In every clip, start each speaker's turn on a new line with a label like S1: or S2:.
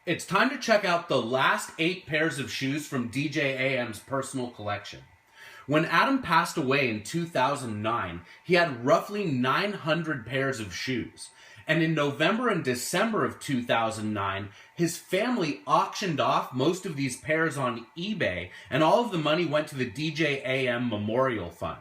S1: It's time to check out the last 8 pairs of shoes from DJ AM's personal collection. When Adam passed away in 2009, he had roughly 900 pairs of shoes. And in November and December of 2009, his family auctioned off most of these pairs on eBay, and all of the money went to the DJ AM Memorial Fund.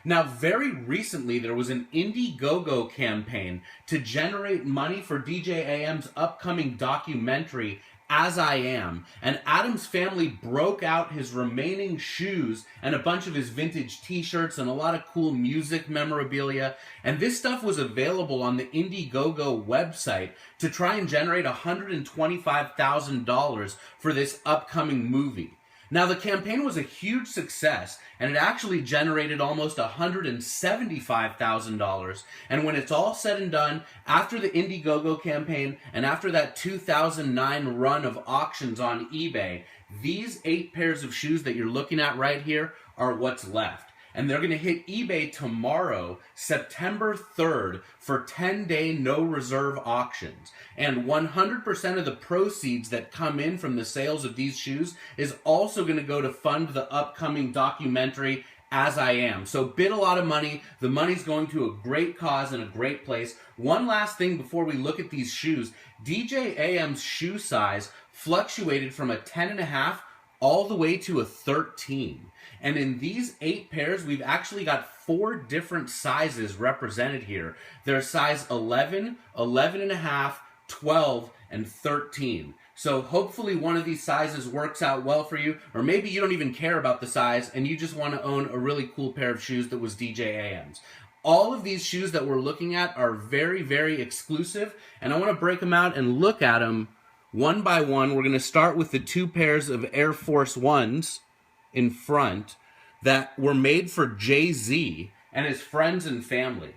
S1: Now, very recently, there was an Indiegogo campaign to generate money for DJ AM's upcoming documentary, As I Am, and Adam's family broke out his remaining shoes and a bunch of his vintage t-shirts and a lot of cool music memorabilia, and this stuff was available on the Indiegogo website to try and generate $125,000 for this upcoming movie. Now, the campaign was a huge success, and it actually generated almost $175,000. And when it's all said and done, after the Indiegogo campaign and after that 2009 run of auctions on eBay, these 8 pairs of shoes that you're looking at right here are what's left. And they're going to hit eBay tomorrow, September 3rd, for 10-day no-reserve auctions. And 100% of the proceeds that come in from the sales of these shoes is also going to go to fund the upcoming documentary, As I Am. So bid a lot of money. The money's going to a great cause and a great place. One last thing before we look at these shoes. DJ AM's shoe size fluctuated from a 10.5 all the way to a 13. And in these 8 pairs, we've actually got 4 different sizes represented here. There's size 11, 11.5, 12, and 13. So hopefully one of these sizes works out well for you, or maybe you don't even care about the size and you just want to own a really cool pair of shoes that was DJ AM's. All of these shoes that we're looking at are very, very exclusive, and I want to break them out and look at them one by one. We're going to start with the 2 pairs of Air Force Ones in front that were made for Jay-Z and his friends and family.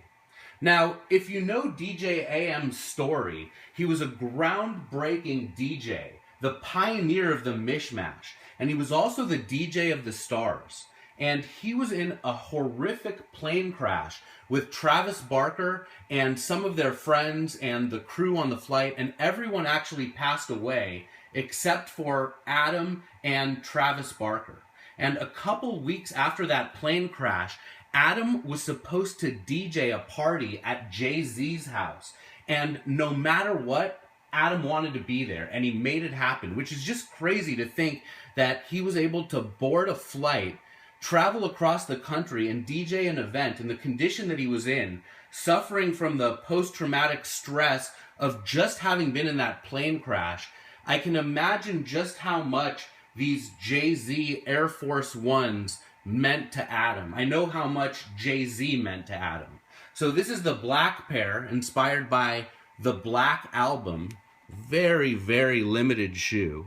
S1: Now, if you know DJ AM's story, he was a groundbreaking DJ, the pioneer of the mishmash, and he was also the DJ of the stars. And he was in a horrific plane crash with Travis Barker and some of their friends and the crew on the flight, and everyone actually passed away except for Adam and Travis Barker. And a couple weeks after that plane crash, Adam was supposed to DJ a party at Jay-Z's house. And no matter what, Adam wanted to be there, and he made it happen, which is just crazy to think that he was able to board a flight, travel across the country, and DJ an event in the condition that he was in, suffering from the post-traumatic stress of just having been in that plane crash. I can imagine just how much these Jay-Z Air Force Ones meant to Adam. I know how much Jay-Z meant to Adam. So this is the black pair, inspired by the Black Album. Very, very limited shoe.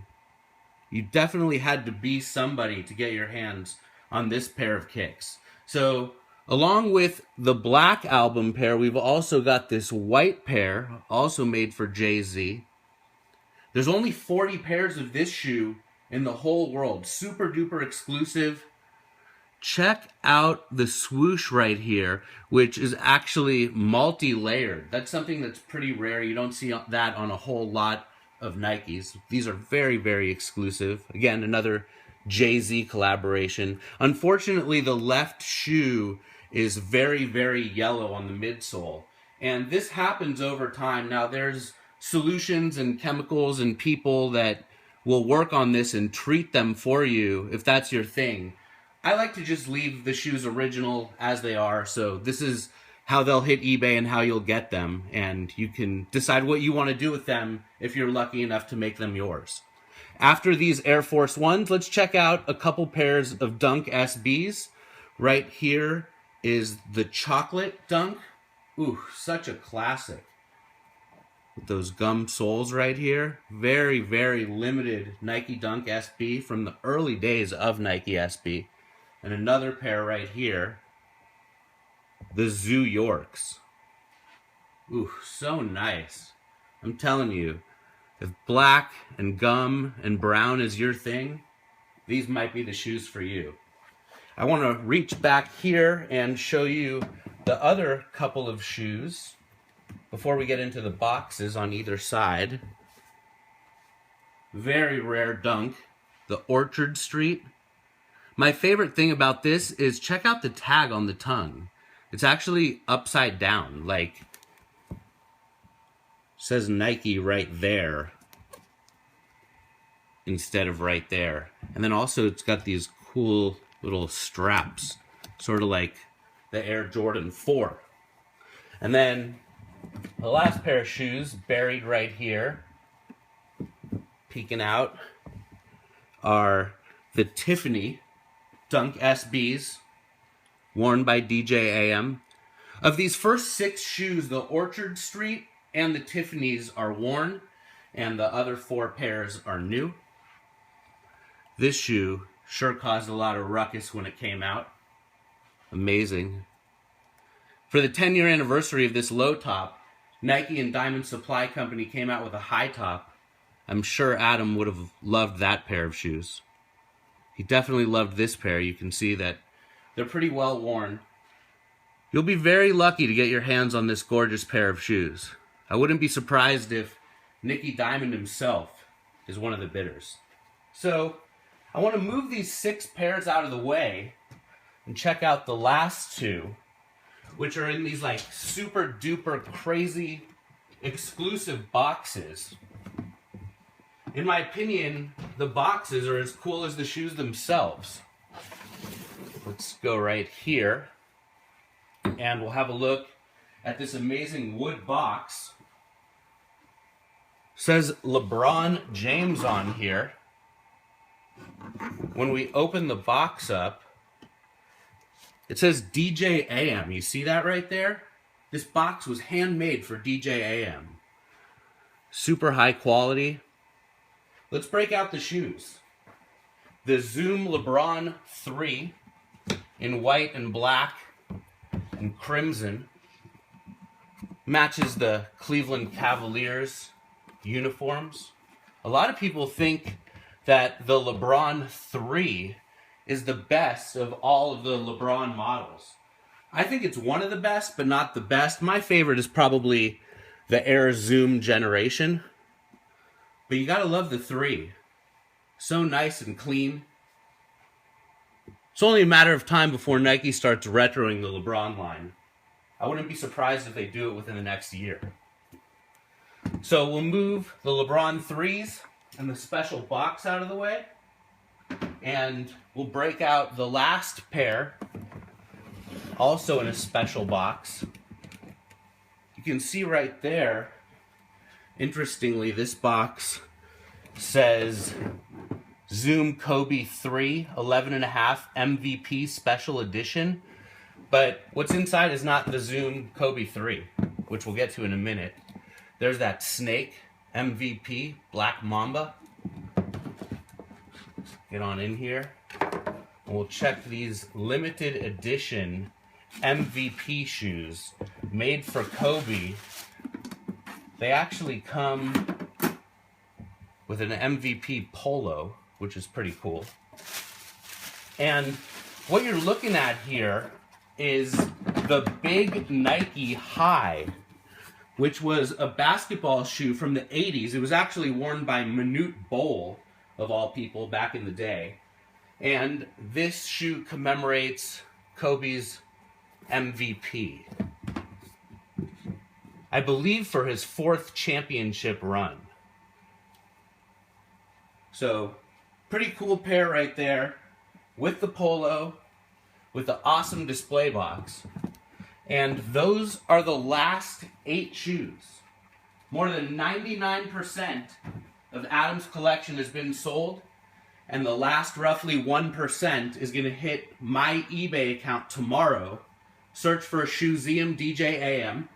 S1: You definitely had to be somebody to get your hands on this pair of kicks. So along with the Black Album pair, we've also got this white pair, also made for Jay-Z. There's only 40 pairs of this shoe in the whole world. Super duper exclusive. Check out the swoosh right here, which is actually multi-layered. That's something that's pretty rare. You don't see that on a whole lot of Nikes. These are very, very exclusive. Again, another Jay-Z collaboration. Unfortunately, the left shoe is very, very yellow on the midsole. And this happens over time. Now, there's solutions and chemicals and people that will work on this and treat them for you if that's your thing. I like to just leave the shoes original as they are, so this is how they'll hit eBay and how you'll get them, and you can decide what you want to do with them if you're lucky enough to make them yours. After these Air Force Ones, let's check out a couple pairs of Dunk SBs. Right here is the chocolate Dunk. Ooh, such a classic. With those gum soles right here. Very, very limited Nike Dunk SB from the early days of Nike SB. And another pair right here. The Zoo Yorks. Ooh, so nice. I'm telling you, if black and gum and brown is your thing, these might be the shoes for you. I want to reach back here and show you the other couple of shoes before we get into the boxes on either side. very rare dunk, the Orchard Street. My favorite thing about this is check out the tag on the tongue. It's actually upside down, like says Nike right there instead of right there. And then also it's got these cool little straps, sort of like the Air Jordan 4. And then the last pair of shoes buried right here, peeking out, are the Tiffany Dunk SBs, worn by DJ AM. Of these first 6 shoes, the Orchard Street and the Tiffany's are worn, and the other 4 pairs are new. This shoe sure caused a lot of ruckus when it came out. Amazing. For the 10-year anniversary of this low top, Nike and Diamond Supply Company came out with a high top. I'm sure Adam would have loved that pair of shoes. He definitely loved this pair. You can see that they're pretty well worn. You'll be very lucky to get your hands on this gorgeous pair of shoes. I wouldn't be surprised if Nicky Diamond himself is one of the bidders. So I want to move these 6 pairs out of the way and check out the last 2, which are in these like super duper crazy exclusive boxes. In my opinion, the boxes are as cool as the shoes themselves. Let's go right here, and we'll have a look at this amazing wood box. It says LeBron James on here. When we open the box up, it says DJ AM. You see that right there? This box was handmade for DJ AM. Super high quality. Let's break out the shoes. The Zoom LeBron 3 in white and black and crimson matches the Cleveland Cavaliers uniforms. A lot of people think that the LeBron 3 is the best of all of the LeBron models. I think it's one of the best, but not the best. My favorite is probably the Air Zoom generation. But you gotta love the 3. So nice and clean. It's only a matter of time before Nike starts retroing the LeBron line. I wouldn't be surprised if they do it within the next year. So we'll move the LeBron 3s and the special box out of the way. And we'll break out the last pair, also in a special box. You can see right there, interestingly, this box says Zoom Kobe 3 11.5 MVP Special Edition. But what's inside is not the Zoom Kobe 3, which we'll get to in a minute. There's that snake MVP, Black Mamba. Get on in here. And we'll check these limited edition MVP shoes made for Kobe. They actually come with an MVP polo, which is pretty cool. And what you're looking at here is the big Nike High, which was a basketball shoe from the 80s. It was actually worn by Manute Bol, of all people, back in the day. And this shoe commemorates Kobe's MVP. I believe for his 4th championship run. So, pretty cool pair right there, with the polo, with the awesome display box. And those are the last 8 shoes. More than 99% of Adam's collection has been sold, and the last roughly 1% is going to hit my eBay account tomorrow. Search for ShoeZeum DJ AM.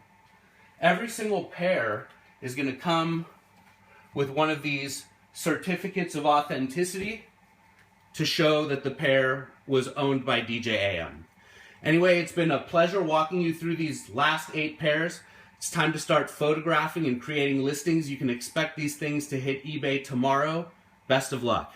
S1: Every single pair is going to come with one of these certificates of authenticity to show that the pair was owned by DJ AM. Anyway, it's been a pleasure walking you through these last 8 pairs. It's time to start photographing and creating listings. You can expect these things to hit eBay tomorrow. Best of luck.